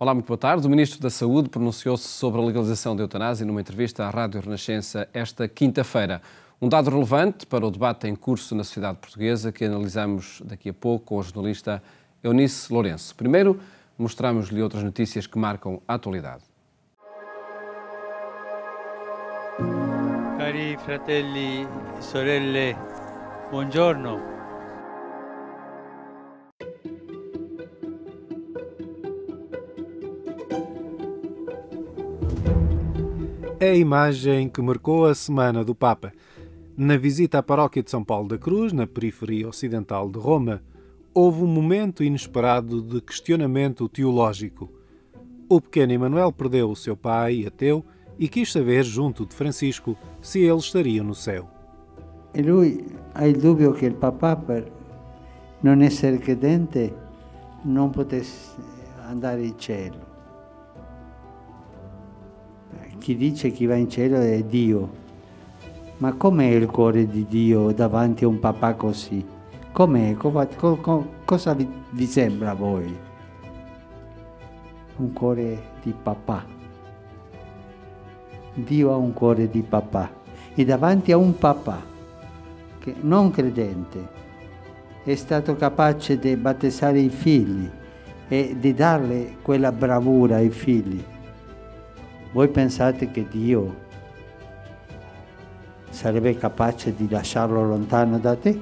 Olá, muito boa tarde. O Ministro da Saúde pronunciou-se sobre a legalização da eutanásia numa entrevista à Rádio Renascença esta quinta-feira. Um dado relevante para o debate em curso na sociedade portuguesa que analisamos daqui a pouco com a jornalista Eunice Lourenço. Primeiro, mostramos-lhe outras notícias que marcam a atualidade. Cari fratelli e sorelle, buongiorno. É a imagem que marcou a Semana do Papa. Na visita à paróquia de São Paulo da Cruz, na periferia ocidental de Roma, houve um momento inesperado de questionamento teológico. O pequeno Emanuel perdeu o seu pai, ateu, e quis saber, junto de Francisco, se ele estaria no céu. E lui ha il dubbio che il papà, per non essere credente, non potesse andare in cielo. Chi dice che va in cielo è Dio. Ma com'è il cuore di Dio davanti a un papà così? Com'è? Cosa vi sembra a voi? Un cuore di papà. Dio ha un cuore di papà. E davanti a un papà che non credente è stato capace di battezzare i figli e di darle quella bravura ai figli. Voi pensate che Dio sarebbe capace di lasciarlo lontano da te?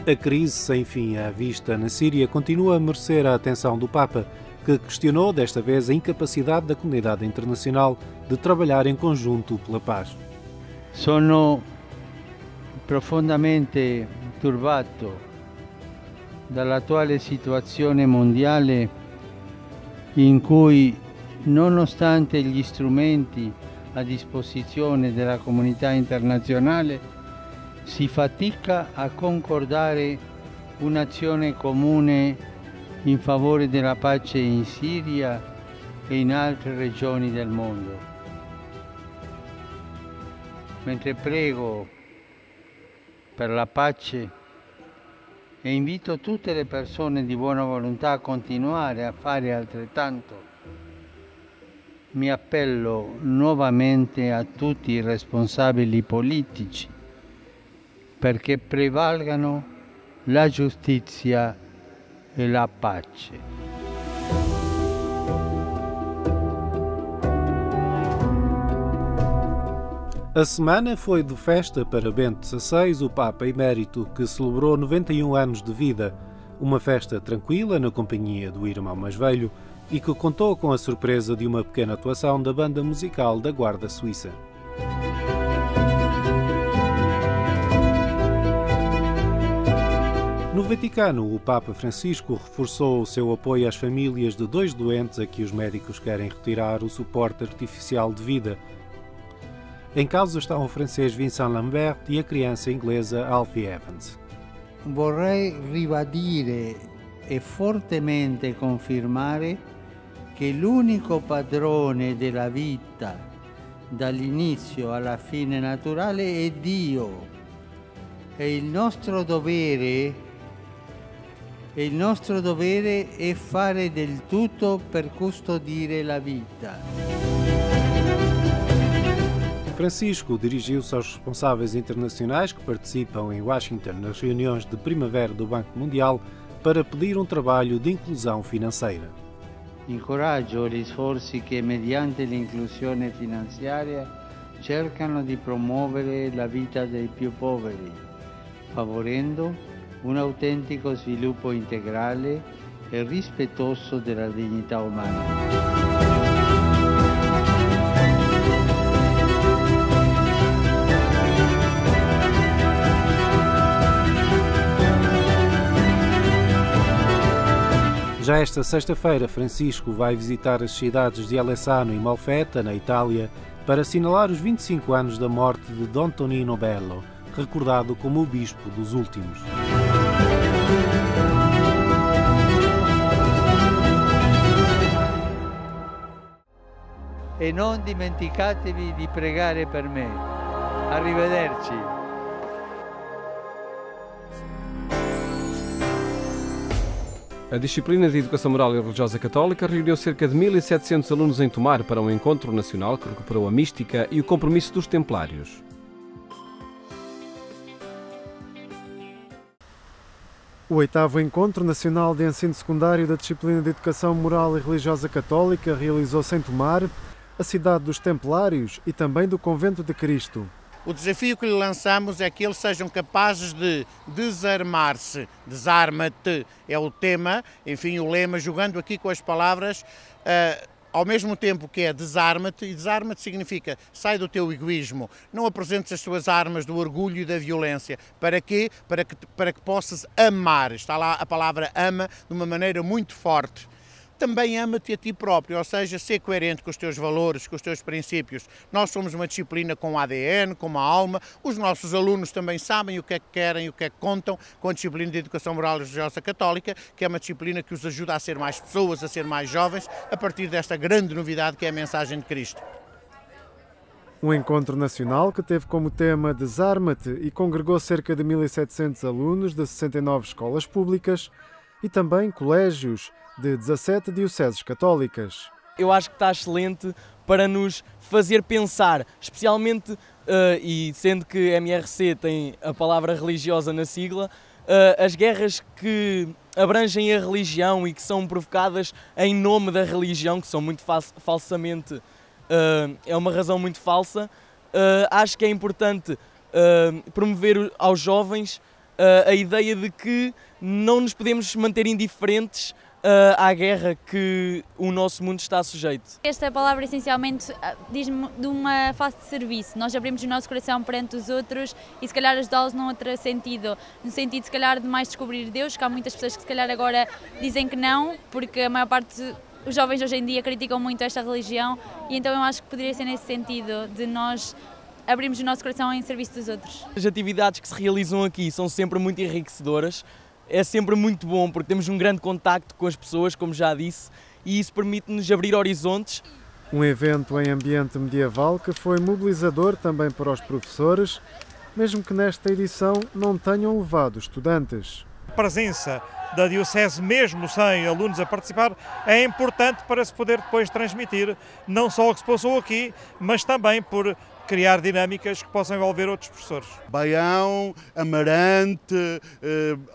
A crise sem fim à vista na Síria continua a merecer a atenção do Papa, que questionou desta vez a incapacidade da comunidade internacional de trabalhar em conjunto pela paz. Sono profondamente turbato dall'attuale situazione mondiale in cui, nonostante gli strumenti a disposizione della comunità internazionale, si fatica a concordare un'azione comune in favore della pace in Siria e in altre regioni del mondo. Mentre prego per la pace e invito tutte le persone di buona volontà a continuare a fare altrettanto, mi appello nuovamente a tutti i responsabili politici perché prevalgano la giustizia e la pace. A semana foi de festa para Bento XVI, o Papa Emérito, que celebrou 91 anos de vida. Uma festa tranquila na companhia do irmão mais velho e que contou com a surpresa de uma pequena atuação da banda musical da Guarda Suíça. No Vaticano, o Papa Francisco reforçou o seu apoio às famílias de 2 doentes a que os médicos querem retirar o suporte artificial de vida. Em causa estão o francês Vincent Lambert e a criança inglesa Alfie Evans. Vorrei ribadire e fortemente confermare che l'unico padrone della vita dall'inizio alla fine naturale è Dio. E il nostro dovere è fare del tutto per custodire la vita. Francisco dirigiu-se aos responsáveis internacionais que participam em Washington nas reuniões de primavera do Banco Mundial para pedir um trabalho de inclusão financeira. Incoraggio gli sforzi che mediante l'inclusione finanziaria cercano di promuovere la vita dei più poveri, favorendo un autentico sviluppo integrale e rispettoso della dignità umana. Já esta sexta-feira, Francisco vai visitar as cidades de Alessano e Molfetta, na Itália, para assinalar os 25 anos da morte de Dom Tonino Bello, recordado como o bispo dos últimos. E non dimenticatevi di pregare per me. Arrivederci. A disciplina de Educação Moral e Religiosa Católica reuniu cerca de 1.700 alunos em Tomar para um encontro nacional que recuperou a mística e o compromisso dos templários. O 8º Encontro Nacional de Ensino Secundário da Disciplina de Educação Moral e Religiosa Católica realizou-se em Tomar, a cidade dos Templários e também do Convento de Cristo. O desafio que lhe lançamos é que eles sejam capazes de desarmar-se. Desarma-te é o tema, enfim, o lema, jogando aqui com as palavras, ao mesmo tempo que é desarma-te, e desarma-te significa sai do teu egoísmo, não apresentes as tuas armas do orgulho e da violência. Para quê? Para que possas amar. Está lá a palavra ama de uma maneira muito forte. Também ama-te a ti próprio, ou seja, ser coerente com os teus valores, com os teus princípios. Nós somos uma disciplina com ADN, com uma alma. Os nossos alunos também sabem o que é que querem, o que é que contam com a disciplina de Educação Moral e Religiosa Católica, que é uma disciplina que os ajuda a ser mais pessoas, a ser mais jovens, a partir desta grande novidade que é a mensagem de Cristo. Um encontro nacional que teve como tema Desarma-te e congregou cerca de 1.700 alunos de 69 escolas públicas e também colégios de 17 dioceses católicas. Eu acho que está excelente para nos fazer pensar, especialmente, e sendo que MRC tem a palavra religiosa na sigla, as guerras que abrangem a religião e que são provocadas em nome da religião, que são muito falsamente, é uma razão muito falsa. Acho que é importante promover aos jovens a ideia de que não nos podemos manter indiferentes à guerra que o nosso mundo está sujeito. Esta palavra essencialmente diz-me de uma face de serviço. Nós abrimos o nosso coração perante os outros e se calhar ajudá-los num outro sentido, no sentido se calhar de mais descobrir Deus, que há muitas pessoas que se calhar agora dizem que não, porque a maior parte os jovens hoje em dia criticam muito esta religião e então eu acho que poderia ser nesse sentido, de nós abrirmos o nosso coração em serviço dos outros. As atividades que se realizam aqui são sempre muito enriquecedoras. É sempre muito bom porque temos um grande contacto com as pessoas, como já disse, e isso permite-nos abrir horizontes. Um evento em ambiente medieval que foi mobilizador também para os professores, mesmo que nesta edição não tenham levado estudantes. A presença da Diocese, mesmo sem alunos a participar, é importante para se poder depois transmitir não só o que se passou aqui, mas também por criar dinâmicas que possam envolver outros professores. Baião, Amarante,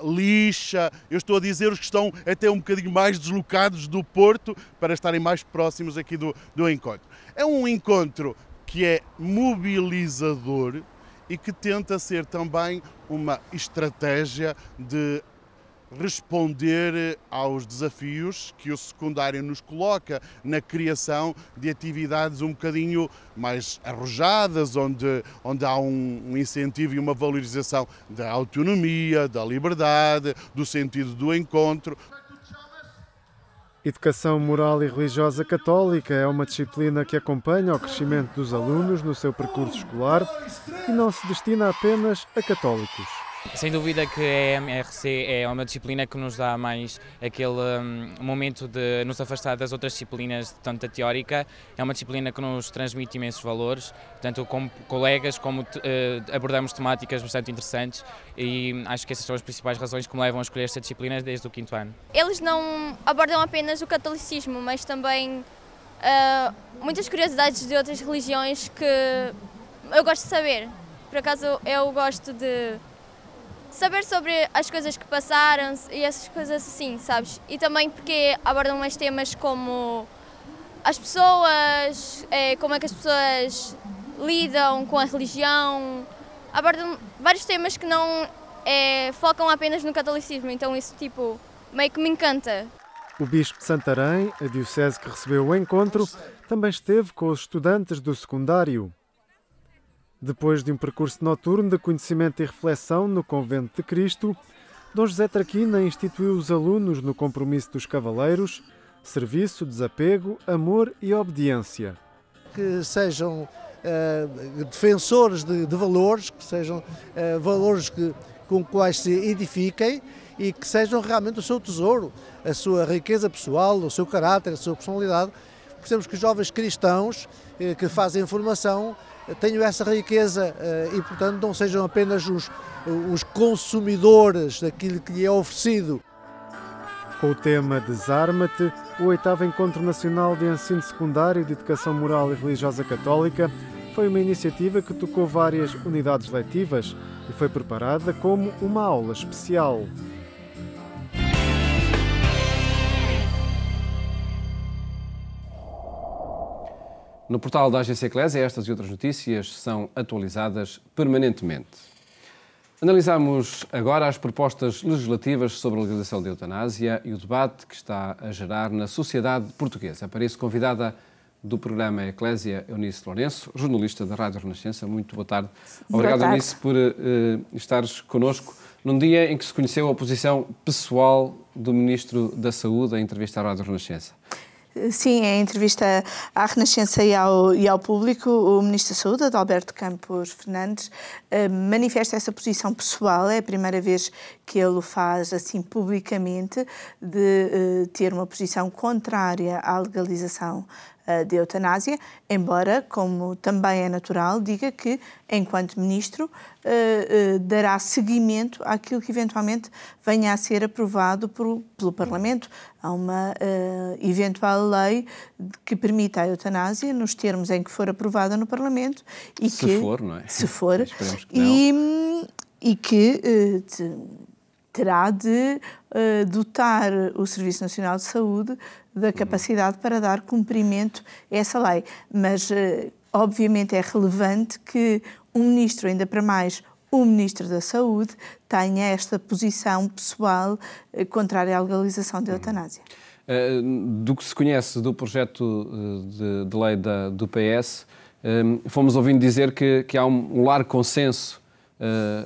Lixa, eu estou a dizer os que estão até um bocadinho mais deslocados do Porto para estarem mais próximos aqui do encontro. É um encontro que é mobilizador e que tenta ser também uma estratégia de responder aos desafios que o secundário nos coloca na criação de atividades um bocadinho mais arrojadas, onde há um incentivo e uma valorização da autonomia, da liberdade, do sentido do encontro. Educação Moral e Religiosa Católica é uma disciplina que acompanha o crescimento dos alunos no seu percurso escolar e não se destina apenas a católicos. Sem dúvida que a MRC é uma disciplina que nos dá mais aquele momento de nos afastar das outras disciplinas, tanto a teórica. É uma disciplina que nos transmite imensos valores, tanto como colegas, como abordamos temáticas bastante interessantes e acho que essas são as principais razões que me levam a escolher esta disciplina desde o 5º ano. Eles não abordam apenas o catolicismo, mas também muitas curiosidades de outras religiões que eu gosto de saber. Por acaso eu gosto de saber sobre as coisas que passaram e essas coisas assim, sabes? E também porque abordam mais temas como as pessoas, como é que as pessoas lidam com a religião. Abordam vários temas que não focam apenas no catolicismo, então isso tipo meio que me encanta. O Bispo de Santarém, a diocese que recebeu o encontro, também esteve com os estudantes do secundário. Depois de um percurso noturno de conhecimento e reflexão no Convento de Cristo, Dom José Traquina instituiu os alunos no compromisso dos cavaleiros, serviço, desapego, amor e obediência. Que sejam defensores de valores, que sejam valores com quais se edifiquem e que sejam realmente o seu tesouro, a sua riqueza pessoal, o seu caráter, a sua personalidade. Percebemos que os jovens cristãos que fazem formação tenham essa riqueza e, portanto, não sejam apenas os consumidores daquilo que lhe é oferecido. Com o tema Desarma-te, o 8º Encontro Nacional de Ensino Secundário de Educação Moral e Religiosa Católica foi uma iniciativa que tocou várias unidades letivas e foi preparada como uma aula especial. No portal da Agência Eclésia, estas e outras notícias são atualizadas permanentemente. Analisamos agora as propostas legislativas sobre a legalização da eutanásia e o debate que está a gerar na sociedade portuguesa. Para isso, convidada do programa Eclésia, Eunice Lourenço, jornalista da Rádio Renascença. Muito boa tarde. Obrigado, Eunice, por estares connosco num dia em que se conheceu a posição pessoal do Ministro da Saúde em entrevista à Rádio Renascença. Sim, em entrevista à Renascença e ao público, o Ministro da Saúde, Adalberto Campos Fernandes, manifesta essa posição pessoal. É a primeira vez que ele o faz assim publicamente, de ter uma posição contrária à legalização de eutanásia, embora, como também é natural, diga que, enquanto Ministro, dará seguimento àquilo que eventualmente venha a ser aprovado pelo Parlamento. Há uma eventual lei que permita a eutanásia nos termos em que for aprovada no Parlamento e se for, não é? Se for. Esperemos que não. E que terá de dotar o Serviço Nacional de Saúde da capacidade para dar cumprimento a essa lei. Mas, obviamente, é relevante que um Ministro, ainda para mais o Ministro da Saúde, tenha esta posição pessoal contrária à legalização da eutanásia. Do que se conhece do projeto de lei do PS, fomos ouvindo dizer que há um largo consenso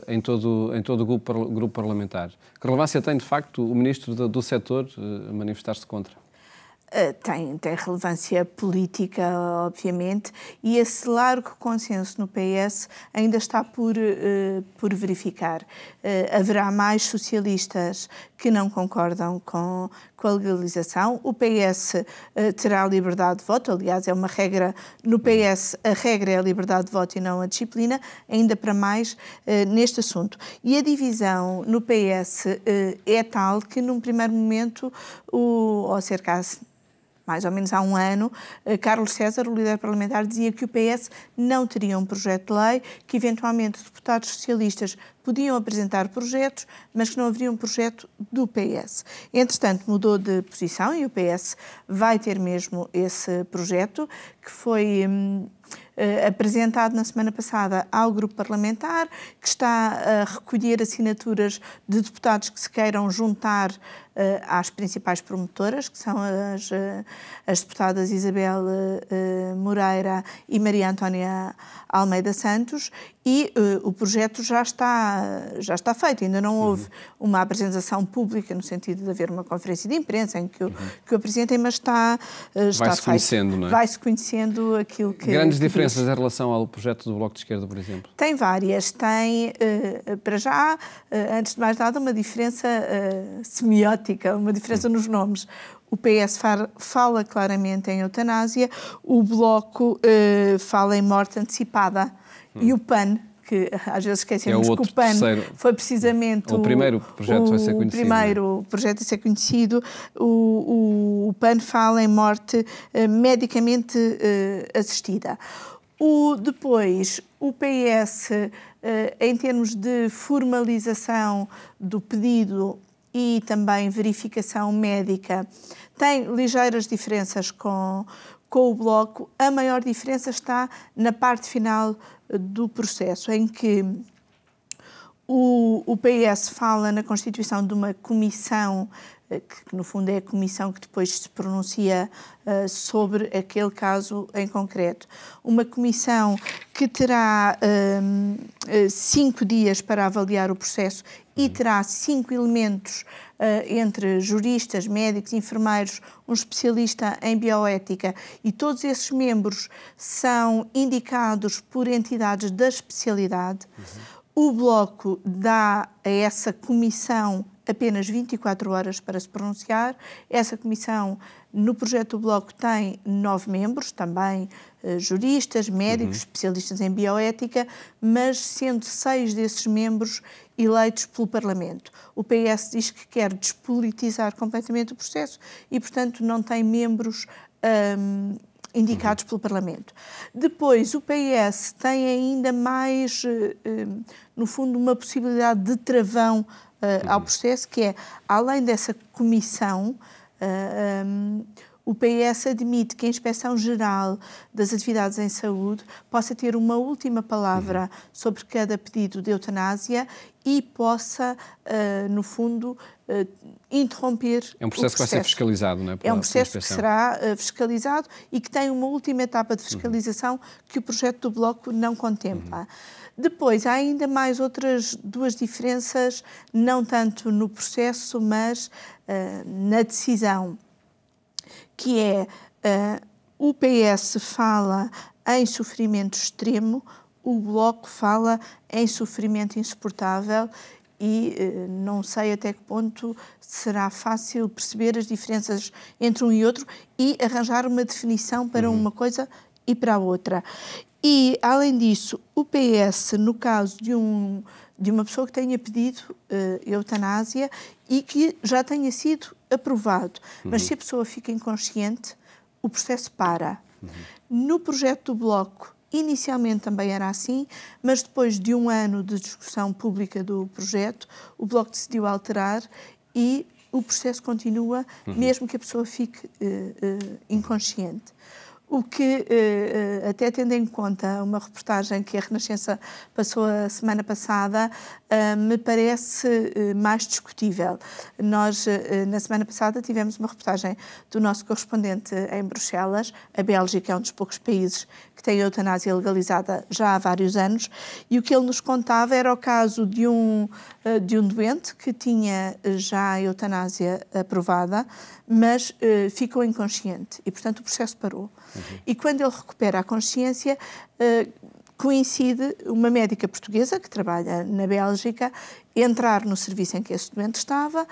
em todo o grupo parlamentar. Que relevância tem, de facto, o Ministro do setor manifestar-se contra? Tem relevância política, obviamente, e esse largo consenso no PS ainda está por verificar. Haverá mais socialistas que não concordam com a legalização. O PS terá liberdade de voto, aliás, é uma regra no PS, a regra é a liberdade de voto e não a disciplina, ainda para mais neste assunto. E a divisão no PS é tal que, num primeiro momento, ao cercar mais ou menos há um ano, Carlos César, o líder parlamentar, dizia que o PS não teria um projeto de lei, que eventualmente deputados socialistas podiam apresentar projetos, mas que não haveria um projeto do PS. Entretanto, mudou de posição e o PS vai ter mesmo esse projeto, que foi apresentado na semana passada ao grupo parlamentar, que está a recolher assinaturas de deputados que se queiram juntar às principais promotoras, que são as deputadas Isabel Moreira e Maria Antónia Almeida Santos, e o projeto já está feito. Ainda não houve uma apresentação pública, no sentido de haver uma conferência de imprensa em que o apresentem, mas está Vai-se conhecendo, não é? Vai-se conhecendo aquilo que... Grandes diferenças em relação ao projeto do Bloco de Esquerda, por exemplo? Tem várias. Tem, para já, antes de mais nada, uma diferença semiótica, uma diferença nos nomes. O PS fala claramente em eutanásia, o Bloco fala em morte antecipada. E o PAN, que às vezes esquecemos que o PAN foi precisamente o primeiro projeto a ser conhecido. O primeiro projeto a ser conhecido. O PAN fala em morte medicamente assistida. Depois, o PS, em termos de formalização do pedido e também verificação médica, tem ligeiras diferenças com o Bloco. A maior diferença está na parte final do processo, em que o PS fala na constituição de uma comissão, que no fundo é a comissão que depois se pronuncia sobre aquele caso em concreto. Uma comissão que terá 5 dias para avaliar o processo e terá 5 elementos entre juristas, médicos, enfermeiros, um especialista em bioética, e todos esses membros são indicados por entidades da especialidade. O Bloco dá a essa comissão apenas 24 horas para se pronunciar. Essa comissão, no projeto do Bloco, tem 9 membros, também juristas, médicos, especialistas em bioética, mas sendo 6 desses membros eleitos pelo Parlamento. O PS diz que quer despolitizar completamente o processo e, portanto, não tem membros indicados pelo Parlamento. Depois, o PS tem ainda mais, no fundo, uma possibilidade de travão ao processo, que é, além dessa comissão, o PS admite que a Inspeção-Geral das Atividades em Saúde possa ter uma última palavra sobre cada pedido de eutanásia e possa, no fundo, interromper o processo. É um processo que vai ser fiscalizado, não é? É um processo que será fiscalizado e que tem uma última etapa de fiscalização que o projeto do Bloco não contempla. Depois, há ainda mais outras 2 diferenças, não tanto no processo, mas na decisão, que é o PS fala em sofrimento extremo, o Bloco fala em sofrimento insuportável e não sei até que ponto será fácil perceber as diferenças entre um e outro e arranjar uma definição para uma coisa e para a outra. E, além disso, o PS, no caso de uma pessoa que tenha pedido eutanásia e que já tenha sido aprovado, mas se a pessoa fica inconsciente, o processo para. No projeto do Bloco, inicialmente também era assim, mas depois de 1 ano de discussão pública do projeto, o Bloco decidiu alterar e o processo continua, mesmo que a pessoa fique inconsciente. O que, até tendo em conta uma reportagem que a Renascença passou a semana passada, me parece mais discutível. Nós, na semana passada, tivemos uma reportagem do nosso correspondente em Bruxelas. A Bélgica é um dos poucos países que tem a eutanásia legalizada já há vários anos, e o que ele nos contava era o caso de um doente que tinha já a eutanásia aprovada, mas ficou inconsciente e, portanto, o processo parou. E quando ele recupera a consciência, coincide uma médica portuguesa que trabalha na Bélgica entrar no serviço em que esse doente estava,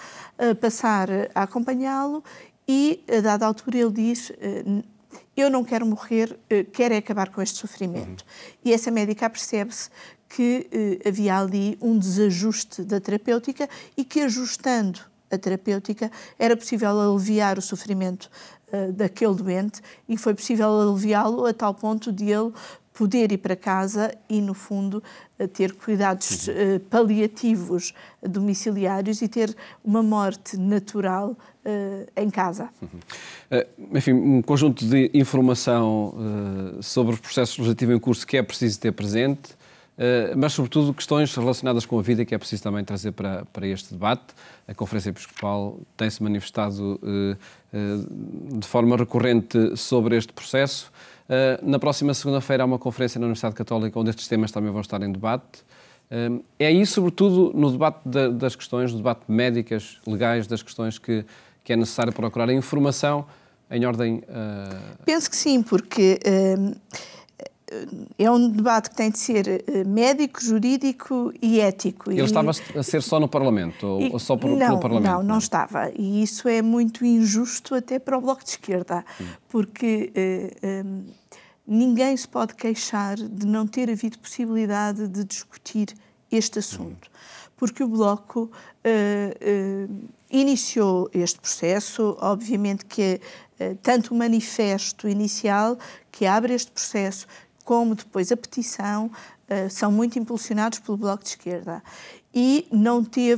passar a acompanhá-lo e, a dada altura, ele diz: eu não quero morrer, quero acabar com este sofrimento. E essa médica percebe-se que havia ali um desajuste da terapêutica e que, ajustando a terapêutica, era possível aliviar o sofrimento daquele doente, e foi possível aliviá-lo a tal ponto de ele poder ir para casa e, no fundo, ter cuidados paliativos domiciliários e ter uma morte natural em casa. Enfim, um conjunto de informação sobre os processos legislativos em curso que é preciso ter presente, mas, sobretudo, questões relacionadas com a vida que é preciso também trazer para este debate. A Conferência Episcopal tem-se manifestado de forma recorrente sobre este processo. Na próxima segunda-feira há uma conferência na Universidade Católica onde estes temas também vão estar em debate. É aí, sobretudo, no debate das questões, no debate médicas, legais, das questões que é necessário procurar a informação em ordem... Penso que sim, porque... é um debate que tem de ser médico, jurídico e ético. Ele estava a ser só no Parlamento? Ou só pelo Parlamento? Não estava. E isso é muito injusto até para o Bloco de Esquerda, porque ninguém se pode queixar de não ter havido possibilidade de discutir este assunto. Porque o Bloco iniciou este processo, obviamente que tanto o manifesto inicial que abre este processo, como depois a petição, são muito impulsionados pelo Bloco de Esquerda. E não tem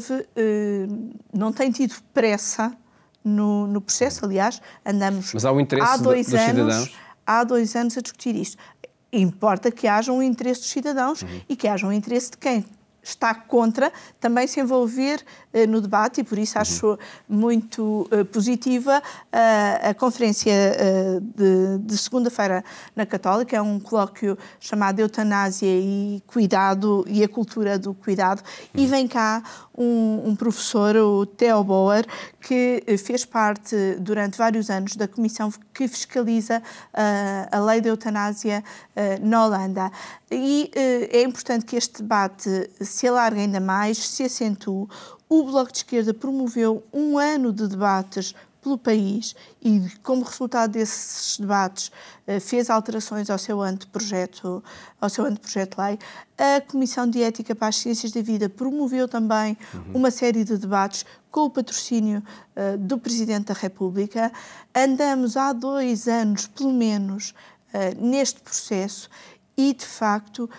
tido pressa no processo. Aliás, andamos Mas há o interesse dos cidadãos? Há 2 anos a discutir isto. Importa que haja um interesse dos cidadãos e que haja um interesse de quem está contra também se envolver no debate, e por isso acho muito positiva a conferência de segunda-feira na Católica. É um colóquio chamado Eutanásia e Cuidado e a Cultura do Cuidado, e vem cá um professor, o Theo Bauer, que fez parte durante vários anos da comissão que fiscaliza a lei da eutanásia na Holanda. E é importante que este debate se alargue ainda mais, se acentue. O Bloco de Esquerda promoveu 1 ano de debates pelo país e, como resultado desses debates, fez alterações ao seu anteprojeto de lei. A Comissão de Ética para as Ciências da Vida promoveu também uma série de debates com o patrocínio do Presidente da República. Andamos há 2 anos, pelo menos, neste processo e, de facto,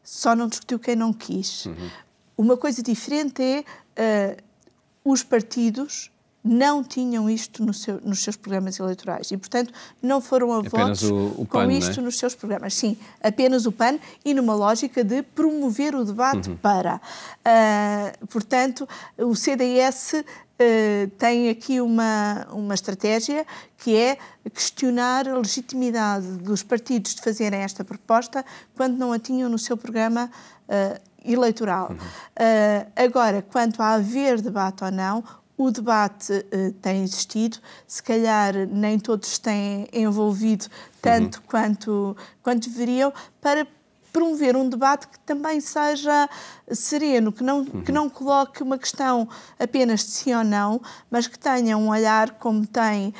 só não discutiu quem não quis. Uma coisa diferente é os partidos não tinham isto nos seus programas eleitorais e, portanto, não foram a votos com isto nos seus programas. Sim, apenas o PAN e numa lógica de promover o debate para. Portanto, o CDS tem aqui uma estratégia que é questionar a legitimidade dos partidos de fazerem esta proposta quando não a tinham no seu programa eleitoral. Agora, quanto a haver debate ou não, o debate tem existido, se calhar nem todos têm envolvido tanto quanto deveriam, para promover um debate que também seja sereno, que não coloque uma questão apenas de sim ou não, mas que tenha um olhar, como tem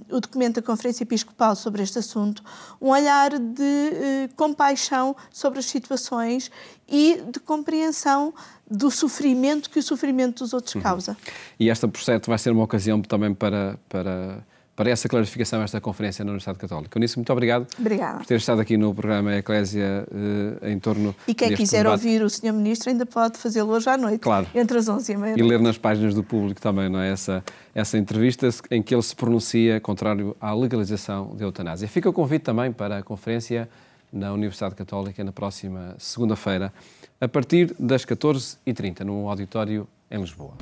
o documento da Conferência Episcopal sobre este assunto, um olhar de compaixão sobre as situações e de compreensão do sofrimento que o sofrimento dos outros causa. E esta, por certo, vai ser uma ocasião também para essa clarificação, esta conferência na Universidade Católica. Eunice, muito obrigado por ter estado aqui no programa Eclésia em torno E quem quiser debate. Ouvir o Sr. Ministro ainda pode fazê-lo hoje à noite, claro. Entre as 11h30. E ler nas páginas do Público também, não é? Essa entrevista em que ele se pronuncia contrário à legalização da eutanásia. Fica o convite também para a conferência na Universidade Católica na próxima segunda-feira, a partir das 14h30, no auditório em Lisboa.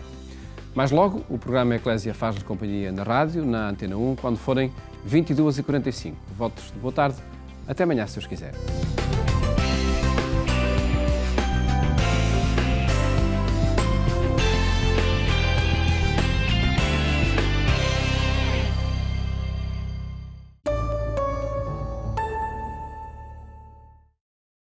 Mais logo, o programa Eclésia faz-lhe companhia na rádio, na Antena 1, quando forem 22h45. Votos de boa tarde. Até amanhã, se os quiser.